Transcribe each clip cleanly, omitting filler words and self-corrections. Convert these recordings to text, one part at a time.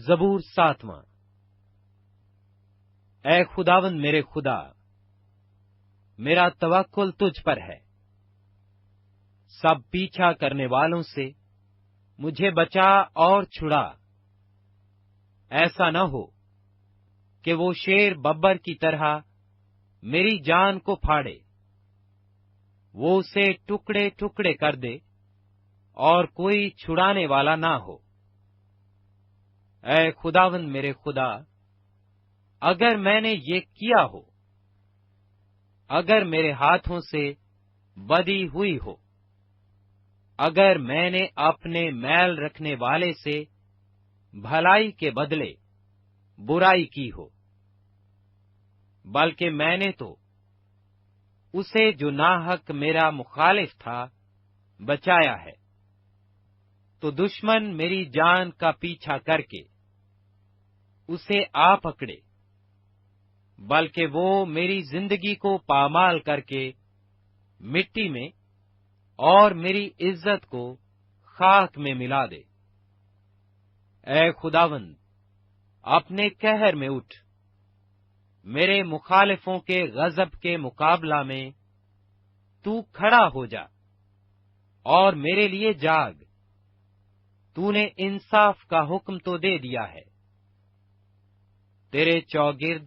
زبور 7واں۔ اے خداوند میرے خدا، میرا توکل تجھ پر ہے۔ سب پیچھا کرنے والوں سے مجھے بچا اور چھڑا۔ ایسا نہ ہو کہ وہ شیر ببر کی طرح میری جان کو پھاڑے، وہ اسے ٹکڑے ٹکڑے کر دے اور کوئی چھڑانے والا نہ ہو۔ اے خداوند میرے خدا، اگر میں نے یہ کیا ہو، اگر میرے ہاتھوں سے بدی ہوئی ہو، اگر میں نے اپنے میل رکھنے والے سے بھلائی کے بدلے برائی کی ہو، بلکہ میں نے تو اسے جو ناحق میرا مخالف تھا بچایا ہے، تو دشمن میری جان کا پیچھا کر کے اسے آ پکڑے، بلکہ وہ میری زندگی کو پامال کر کے مٹی میں اور میری عزت کو خاک میں ملا دے۔ اے خداوند، اپنے قہر میں اٹھ، میرے مخالفوں کے غضب کے مقابلہ میں تو کھڑا ہو جا اور میرے لیے جاگ۔ تو نے انصاف کا حکم تو دے دیا ہے۔ تیرے چوگرد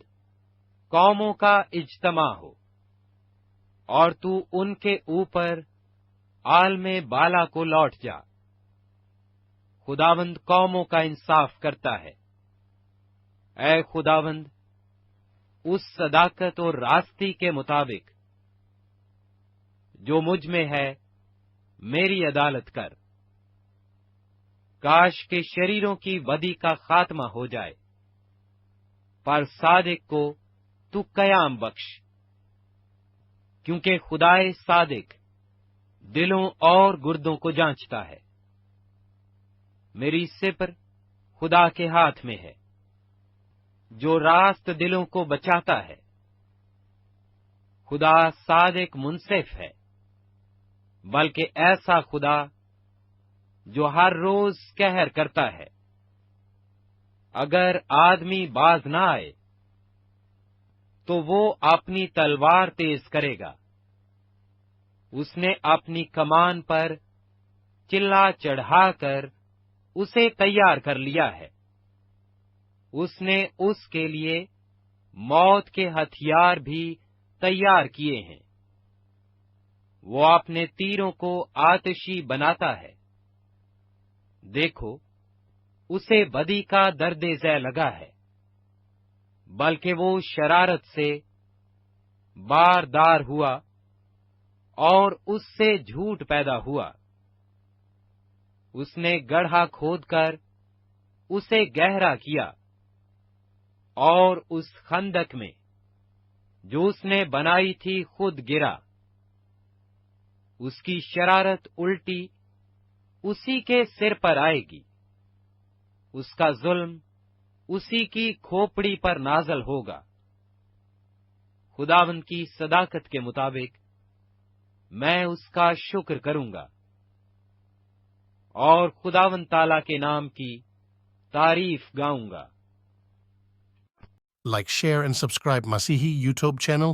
قوموں کا اجتماع ہو اور تو ان کے اوپر عالم بالا کو لوٹ جا۔ خداوند قوموں کا انصاف کرتا ہے۔ اے خداوند، اس صداقت اور راستی کے مطابق جو مجھ میں ہے میری عدالت کر۔ کاش کے شریروں کی بدی کا خاتمہ ہو جائے، پر صادق کو تو قیام بخش، کیونکہ خدائے صادق دلوں اور گردوں کو جانچتا ہے۔ میری سپر خدا کے ہاتھ میں ہے، جو راست دلوں کو بچاتا ہے۔ خدا صادق منصف ہے، بلکہ ایسا خدا جو ہر روز قہر کرتا ہے۔ اگر آدمی باز نہ آئے تو وہ اپنی تلوار تیز کرے گا۔ اس نے اپنی کمان پر چلا چڑھا کر اسے تیار کر لیا ہے۔ اس نے اس کے لیے موت کے ہتھیار بھی تیار کیے ہیں۔ وہ اپنے تیروں کو آتشی بناتا ہے۔ دیکھو، اسے بدی کا درد ذہ لگا ہے، بلکہ وہ شرارت سے باردار ہوا اور اس سے جھوٹ پیدا ہوا۔ اس نے گڑھا کھود کر اسے گہرا کیا، اور اس خندق میں جو اس نے بنائی تھی خود گرا۔ اس کی شرارت الٹی اسی کے سر پر آئے گی، اس کا ظلم اسی کی کھوپڑی پر نازل ہوگا۔ خداوند کی صداقت کے مطابق میں اس کا شکر کروں گا اور خداوند تعالیٰ کے نام کی تعریف گاؤں گا۔ Like, share and subscribe Masihi YouTube channel